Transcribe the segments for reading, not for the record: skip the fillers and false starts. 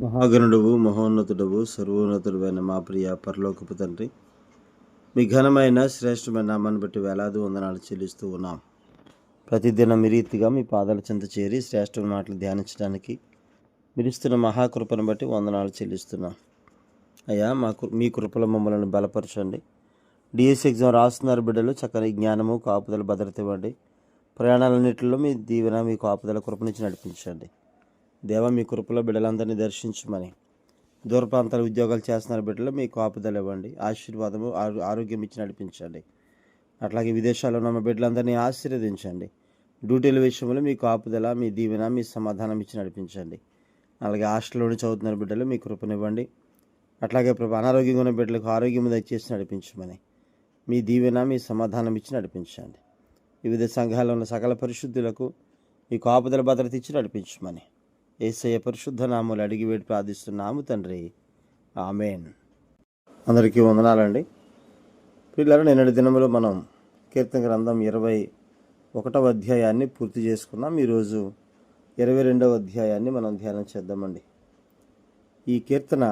మహాగణుడవు మహోన్నతుడవు సర్వోన్నతుడైన మా ప్రియ పరలోకపు తండ్రి, మీ ఘనమైన శ్రేష్టమైన నామాన్ని బట్టి వేలాది వందనాలు చెల్లిస్తూ ఉన్నాం. ప్రతిదినం మీ రీతిగా మీ పాదాల చెంత చేరి శ్రేష్టమైన మాటలు ధ్యానించడానికి మీరు ఇస్తున్న మహాకృపను బట్టి వందనాలు చెల్లిస్తున్నాం. అయ్యా, మీ కృపలో మమ్మల్ని బలపరచండి. డిఎస్సి ఎగ్జామ్ రాస్తున్నారు బిడ్డలు, చక్కని జ్ఞానము కాపుదల భద్రత ఇవ్వండి. ప్రయాణాలన్నింటిలో మీ దీవెన మీ కాపుదల కృపనిచ్చి నడిపించండి. దేవ, మీ కృపలో బిడ్డలందరినీ దర్శించమని, దూర ప్రాంతాల ఉద్యోగాలు చేస్తున్న బిడ్డలు మీ కాపుదల ఇవ్వండి. ఆశీర్వాదము ఆరోగ్యం ఇచ్చి నడిపించండి. అట్లాగే విదేశాల్లో ఉన్న బిడ్డలందరినీ ఆశీర్వదించండి. డ్యూటీల విషయంలో మీ కాపుదల మీ దీవెన మీ సమాధానం ఇచ్చి నడిపించండి. అలాగే హాస్టల్లోనే చదువుతున్న బిడ్డలు మీ కృపనివ్వండి. అట్లాగే ప్రభు అనారోగ్యంగా ఉన్న బిడ్డలకు ఆరోగ్యం దయచేసి నడిపించమని, మీ దీవెన మీ సమాధానం ఇచ్చి నడిపించండి. వివిధ సంఘాల్లో ఉన్న సకల పరిశుద్ధులకు మీ కాపుదల భద్రత ఇచ్చి నడిపించమని యేసయ్య పరిశుద్ధ నామములు అడిగి వేడి ప్రార్థిస్తున్నాము తండ్రి, ఆమేన్. అందరికీ వందనాలండి. పిల్లలు, నిన్నటి దినములో మనం కీర్తన గ్రంథం 21వ అధ్యాయాన్ని పూర్తి చేసుకున్నాం. ఈరోజు 22వ అధ్యాయాన్ని మనం ధ్యానం చేద్దామండి. ఈ కీర్తన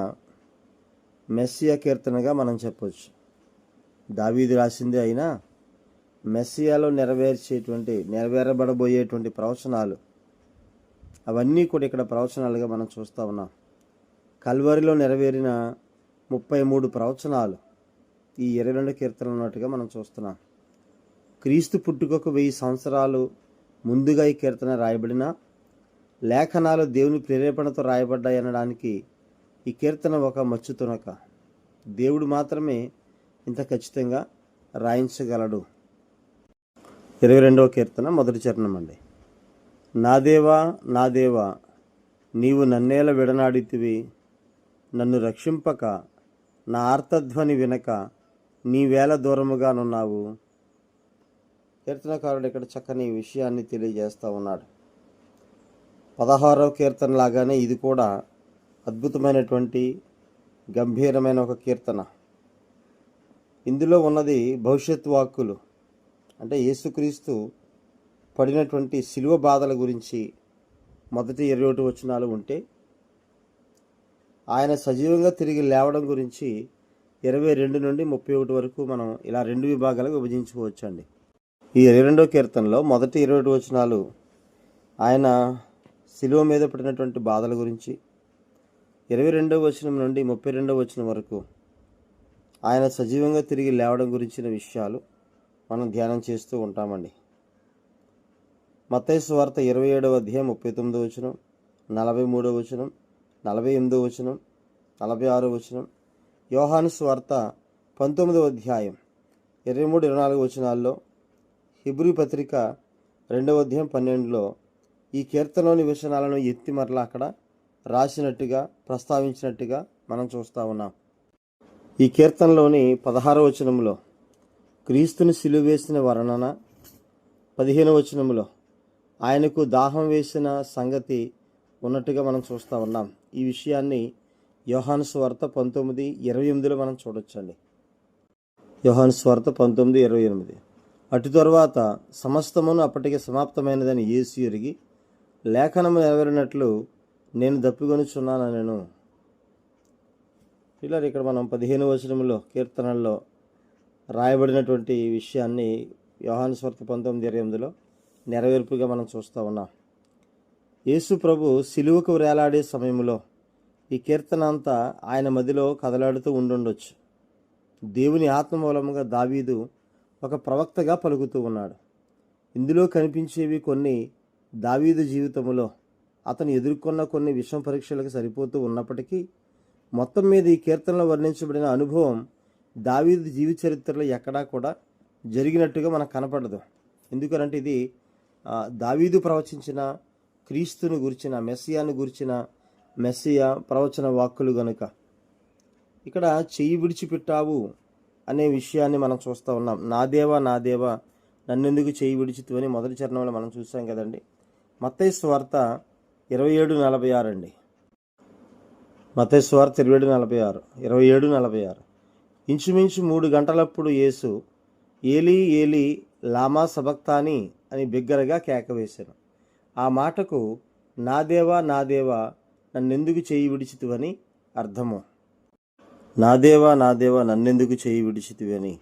మెస్సియా కీర్తనగా మనం చెప్పవచ్చు. దావీదు రాసిందే అయినా మెస్సియాలో నెరవేరబడబోయేటువంటి ప్రవచనాలు అవన్నీ కూడా ఇక్కడ ప్రవచనాలుగా మనం చూస్తూ ఉన్నాం. కల్వరిలో నెరవేరిన 33 ప్రవచనాలు ఈ 22 కీర్తనలు ఉన్నట్టుగా మనం చూస్తున్నాం. క్రీస్తు పుట్టుకకు 1000 సంవత్సరాలు ముందుగా ఈ కీర్తన రాయబడిన లేఖనాలు దేవుని ప్రేరేపణతో రాయబడ్డాయి అనడానికి ఈ కీర్తన ఒక మచ్చుతునక. దేవుడు మాత్రమే ఇంత ఖచ్చితంగా రాయించగలడు. 22వ కీర్తన మొదటి చరణం అండి. నా దేవా, నా దేవా, నీవు నన్నేల విడనాడితివి, నన్ను రక్షింపక నా ఆర్తధ్వని వినక నీవేళ దూరముగానున్నావు. కీర్తనకారుడు ఇక్కడ చక్కని విషయాన్ని తెలియజేస్తూ ఉన్నాడు. 16వ కీర్తన లాగానే ఇది కూడా అద్భుతమైనటువంటి గంభీరమైన ఒక కీర్తన. ఇందులో ఉన్నది భవిష్యత్ వాక్కులు, అంటే యేసుక్రీస్తు పడినటువంటి శిలువ బాధల గురించి మొదటి 21 వచనాలు ఉంటే, ఆయన సజీవంగా తిరిగి లేవడం గురించి 22 నుండి 31 వరకు మనం ఇలా 2 విభాగాలుగా విభజించుకోవచ్చండి. ఈ 22వ కీర్తనలో మొదటి 21 వచనాలు ఆయన శిలువ మీద పడినటువంటి బాధల గురించి, 22వ వచనం నుండి 32వ వచనం వరకు ఆయన సజీవంగా తిరిగి లేవడం గురించిన విషయాలు మనం ధ్యానం చేస్తూ ఉంటామండి. మత్తయి సువార్త 27వ అధ్యాయం 39వ వచనం, 43వ వచనం, 48వ వచనం, 46వ వచనం, యోహాను సువార్త 19వ అధ్యాయం 23-24 వచనాల్లో, హెబ్రీ పత్రిక 2వ అధ్యాయం 12లో ఈ కీర్తనలోని వచనాలను ఎత్తి మరలా అక్కడ రాసినట్టుగా ప్రస్తావించినట్టుగా మనం చూస్తూ ఉన్నాం. ఈ కీర్తనలోని 16వ వచనంలో క్రీస్తుని సిలువ వేసిన వర్ణన, 15వ వచనంలో ఆయనకు దాహం వేసిన సంగతి ఉన్నట్టుగా మనం చూస్తూ ఉన్నాం. ఈ విషయాన్ని యోహాను సువార్త 19:28లో మనం చూడొచ్చండి. యోహాను సువార్త 19:28. అటు తరువాత సమస్తమును అప్పటికి సమాప్తమైనదని యేసు ఎరిగి లేఖనము నెరవేరినట్లు నేను దప్పికొనుచున్నానెను. ఇలా ఇక్కడ మనం 15వ వచనంలో కీర్తనల్లో రాయబడినటువంటి విషయాన్ని యోహాను సువార్త 19:28లో నెరవేర్పుగా మనం చూస్తూ ఉన్నాం. యేసు ప్రభు సిలువకు వేలాడే సమయంలో ఈ కీర్తన అంతా ఆయన మదిలో కదలాడుతూ ఉండుండొచ్చు. దేవుని ఆత్మ మూలముగా దావీదు ఒక ప్రవక్తగా పలుకుతూ ఉన్నాడు. ఇందులో కనిపించేవి కొన్ని దావీదు జీవితంలో అతను ఎదుర్కొన్న కొన్ని విషమ పరీక్షలకు సరిపోతూ ఉన్నప్పటికీ మొత్తం మీద ఈ కీర్తనలో వర్ణించబడిన అనుభవం దావీదు జీవిత చరిత్రలో ఎక్కడా కూడా జరిగినట్టుగా మనకు కనపడదు. ఎందుకనంటే ఇది దావీదు ప్రవచించిన క్రీస్తుని గురించిన మెస్సియాను గురించిన మెస్సియా ప్రవచన వాక్కులు గనుక. ఇక్కడ చెయ్యి విడిచిపెట్టావు అనే విషయాన్ని మనం చూస్తూ ఉన్నాం. నా దేవా, నా దేవా, నన్నెందుకు చెయ్యి విడిచితు అని మొదటి చరణంలో మనం చూసాం కదండి. మత్తయి సువార్త 27:46 అండి. మత్తయి సువార్త 27:46, 27:46. ఇంచుమించు 3 గంటలప్పుడు యేసు ఏలీ ఏలీ లామా సబక్తాని అని బిగ్గరగా కేక వేశాను. ఆ మాటకు నా దేవా, నా దేవా, నన్నెందుకు చేయి విడిచితివని అర్థము. నా దేవా నన్నెందుకు చేయి విడిచితివి అని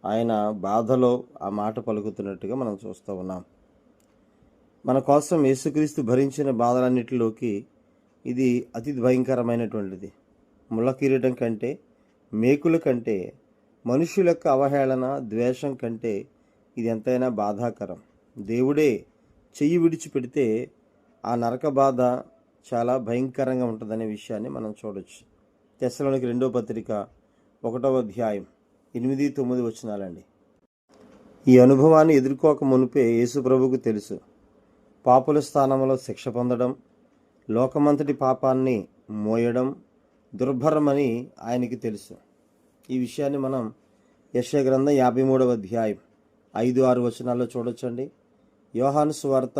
ఆయన బాధలో ఆ మాట పలుకుతున్నట్టుగా మనం చూస్తూ ఉన్నాం. మన కోసం యేసుక్రీస్తు భరించిన బాధలన్నిటిలోకి ఇది అతి భయంకరమైనటువంటిది. ముళ్ళ కిరీటం కంటే, మేకుల కంటే, మనుషుల యొక్క అవహేళన, ద్వేషం కంటే ఇది ఎంతైనా బాధాకరం. దేవుడే చెయ్యి విడిచిపెడితే ఆ నరక బాధ చాలా భయంకరంగా ఉంటుందనే విషయాన్ని మనం చూడొచ్చు. తెస్సలోనికి 2వ పత్రిక 1వ అధ్యాయం 8-9 వచనాలండి. ఈ అనుభవాన్ని ఎదుర్కోక మునిపే యేసు ప్రభువుకు తెలుసు, పాపుల స్థానంలో శిక్ష పొందడం, లోకమంతటి పాపాన్ని మోయడం దుర్భరమని ఆయనకి తెలుసు. ఈ విషయాన్ని మనం యెషయా గ్రంథం 53వ అధ్యాయం 5-6 వచనాల్లో చూడొచ్చండి. యోహాను సువార్త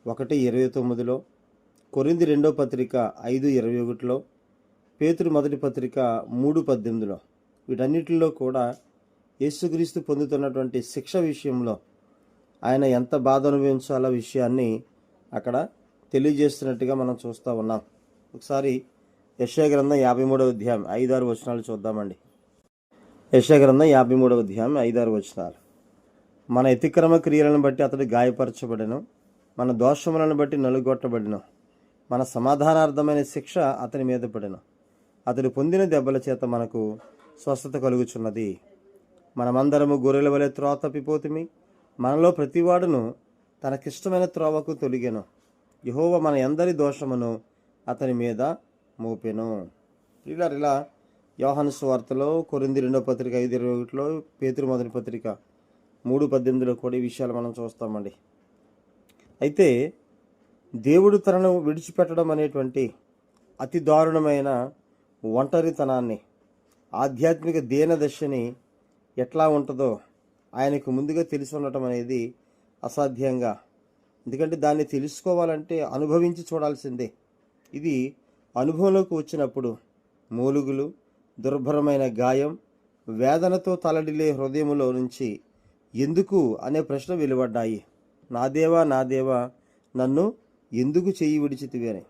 1:29లో, కొరింథీ 2వ పత్రిక 5:21లో, పేతురు మొదటి పత్రిక 3:18లో, వీటన్నిటిలో కూడా యేసుక్రీస్తు పొందుతున్నటువంటి శిక్ష విషయంలో ఆయన ఎంత బాధ అనుభవించాలో విషయాన్ని అక్కడ తెలియజేస్తున్నట్టుగా మనం చూస్తూ ఉన్నాం. ఒకసారి యెషయా గ్రంథం 53వ అధ్యాయం 5-6 వచనాలు చూద్దామండి. యెషయా గ్రంథం 53వ అధ్యాయం 5-6 వచనాలు. మన అతిక్రమ క్రియలను బట్టి అతడు గాయపరచబడెను, మన దోషములను బట్టి నలుగొట్టబడెను, మన సమాధానార్థమైన శిక్ష అతని మీద పడెను, అతడు పొందిన దెబ్బల చేత మనకు స్వస్థత కలుగుచున్నది. మనమందరము గొర్రెల వలె త్రోవ తప్పిపోతిమి, మనలో ప్రతివాడును తనకిష్టమైన త్రోవకు తొలిగెను, యెహోవా మన అందరి దోషమును అతని మీద మోపెను. ఇలా యోహాను సువార్తలో, కొరింథీ 2వ పత్రిక 5:21లో, పేతురు మొదటి పత్రిక 3:18లో కూడా ఈ విషయాలు మనం చూస్తామండి. అయితే దేవుడు తనను విడిచిపెట్టడం అనేటువంటి అతి దారుణమైన ఒంటరితనాన్ని, ఆధ్యాత్మిక దీనదశని ఎట్లా ఉంటుందో ఆయనకు ముందుగా తెలిసి ఉండటం అనేది అసాధ్యంగా. ఎందుకంటే దాన్ని తెలుసుకోవాలంటే అనుభవించి చూడాల్సిందే. ఇది అనుభవంలోకి వచ్చినప్పుడు మూలుగులు, దుర్భరమైన గాయం, వేదనతో తలడిల్లే హృదయములో నుంచి ఎందుకు అనే ప్రశ్న వెలువడ్డాయి. నా దేవా నన్ను ఎందుకు చెయ్యి విడిచితివి అని.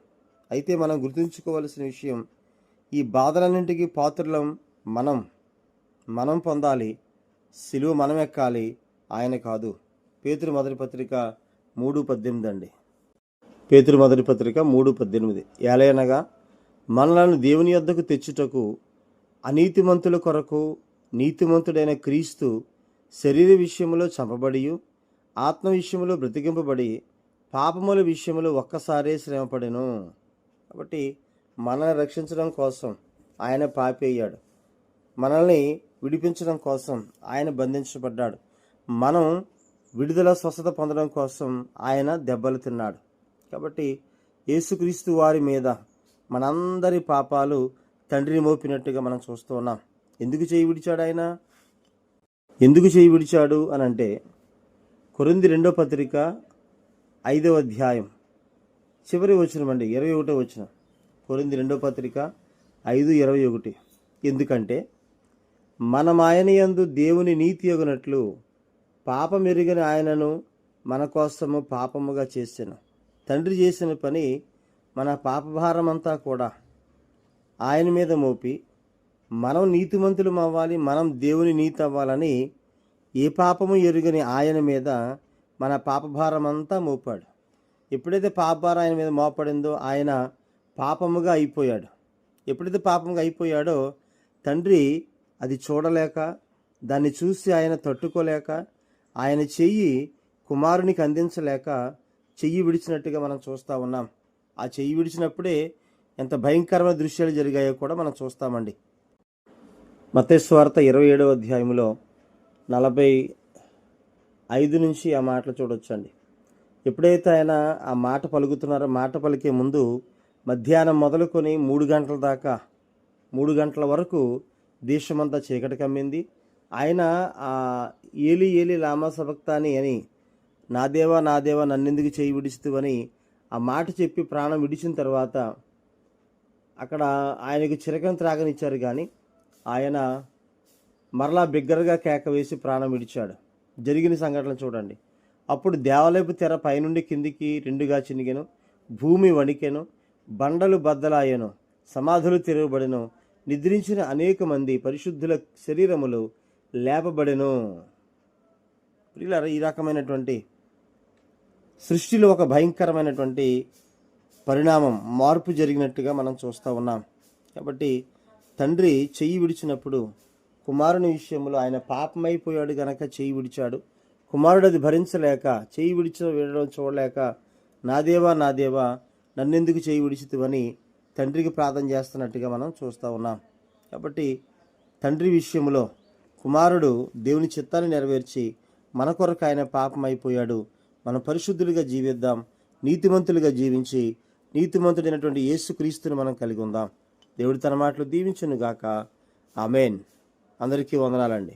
అయితే మనం గుర్తుంచుకోవాల్సిన విషయం, ఈ బాధలన్నింటికి పాత్రలం మనం పొందాలి, సిలువ మనం ఎక్కాలి, ఆయన కాదు. పేతురు మొదటి పత్రిక 3:18 అండి. పేతురు మొదటి పత్రిక 3:18. ఏలయనగా మనలను దేవుని యొద్దకు తెచ్చుటకు అనీతిమంతుల కొరకు నీతిమంతుడైన క్రీస్తు శరీర విషయంలో చంపబడి, ఆత్మ విషయంలో బ్రతికింపబడి, పాపముల విషయంలో ఒక్కసారే శ్రమపడెను. కాబట్టి మనల్ని రక్షించడం కోసం ఆయన పాపి అయ్యాడు, మనల్ని విడిపించడం కోసం ఆయన బంధించబడ్డాడు, మనం విడుదల స్వస్థత పొందడం కోసం ఆయన దెబ్బలు తిన్నాడు. కాబట్టి యేసుక్రీస్తు వారి మీద మనందరి పాపాలు తండ్రిని మోపినట్టుగా మనం చూస్తూ ఉన్నాం. ఎందుకు చేయి విడిచాడు ఆయన? ఎందుకు చేయి విడిచాడు అని అంటే, కొరింథీ 2వ పత్రిక 5వ అధ్యాయం చివరి వచనం అండి, 21వ వచనం. కొరింథీ 2వ పత్రిక 5:21. ఎందుకంటే మనం ఆయన యందు దేవుని నీతి యొగునట్లు పాపమెరుగని ఆయనను మన కోసము పాపముగా చేసెను. తండ్రి చేసిన పని, మన పాపభారమంతా కూడా ఆయన మీద మోపి మనం నీతిమంతులం అవ్వాలి, మనం దేవుని నీతి అవ్వాలని ఏ పాపము ఎరుగని ఆయన మీద మన పాపభారమంతా మోపాడు. ఎప్పుడైతే పాపభారం ఆయన మీద మోపడిందో ఆయన పాపముగా అయిపోయాడు. ఎప్పుడైతే పాపముగా అయిపోయాడో తండ్రి అది చూడలేక, దాన్ని చూసి ఆయన తట్టుకోలేక, ఆయన చెయ్యి కుమారునికి అందించలేక చెయ్యి విడిచినట్టుగా మనం చూస్తూ ఉన్నాం. ఆ చెయ్యి విడిచినప్పుడే ఎంత భయంకరమైన దృశ్యాలు జరిగాయో కూడా మనం చూస్తామండి. మత్తయి సువార్త 27వ అధ్యాయంలో 45 నుంచి ఆ మాటలు చూడొచ్చండి. ఎప్పుడైతే ఆయన ఆ మాట పలుకుతున్నారో, మాట పలికే ముందు మధ్యాహ్నం మొదలుకొని 3 గంటల దాకా, 3 గంటల వరకు దేశమంతా చీకటి కమ్మింది. ఆయన ఆ ఏలి ఏలి లామా సబక్తాని అని, నా దేవా నన్నెందుకు చేయి విడిచితివని ఆ మాట చెప్పి ప్రాణం విడిచిన తర్వాత అక్కడ ఆయనకు చిరకం త్రాగనిచ్చారు, కానీ ఆయన మరలా బిగ్గరగా కేక వేసి ప్రాణం విడిచాడు. జరిగిన సంఘటన చూడండి. అప్పుడు దేవాలయపు తెర పైనుండి కిందికి రెండుగా చినిగెను, భూమి వణికెను, బండలు బద్దలాయను, సమాధులు తెరవబడెను, నిద్రించిన అనేక మంది పరిశుద్ధుల శరీరములు లేపబడెను. ప్రియులారా, ఈ రకమైనటువంటి సృష్టిలో ఒక భయంకరమైనటువంటి పరిణామం, మార్పు జరిగినట్టుగా మనం చూస్తూ ఉన్నాం. కాబట్టి తండ్రి చెయ్యి విడిచినప్పుడు కుమారుని విషయంలో ఆయన పాపమైపోయాడు గనక చెయ్యి విడిచాడు. కుమారుడు అది భరించలేక చెయ్యి విడడం చూడలేక, నా దేవా నా దేవా నన్నెందుకు చెయ్యి విడిచితివని తండ్రికి ప్రార్థన చేస్తున్నట్టుగా మనం చూస్తూ ఉన్నాం. కాబట్టి తండ్రి విషయంలో కుమారుడు దేవుని చిత్తాన్ని నెరవేర్చి మన కొరకు ఆయన పాపమైపోయాడు, మనం పరిశుద్ధులుగా జీవిద్దాం, నీతిమంతులుగా జీవించి నీతిమంతుడైనటువంటి యేసుక్రీస్తుని మనం కలిగి ఉందాం. దేవుడు తన మాటలు దీవించును గాక. ఆమేన్. అందరికీ వందనాలండి.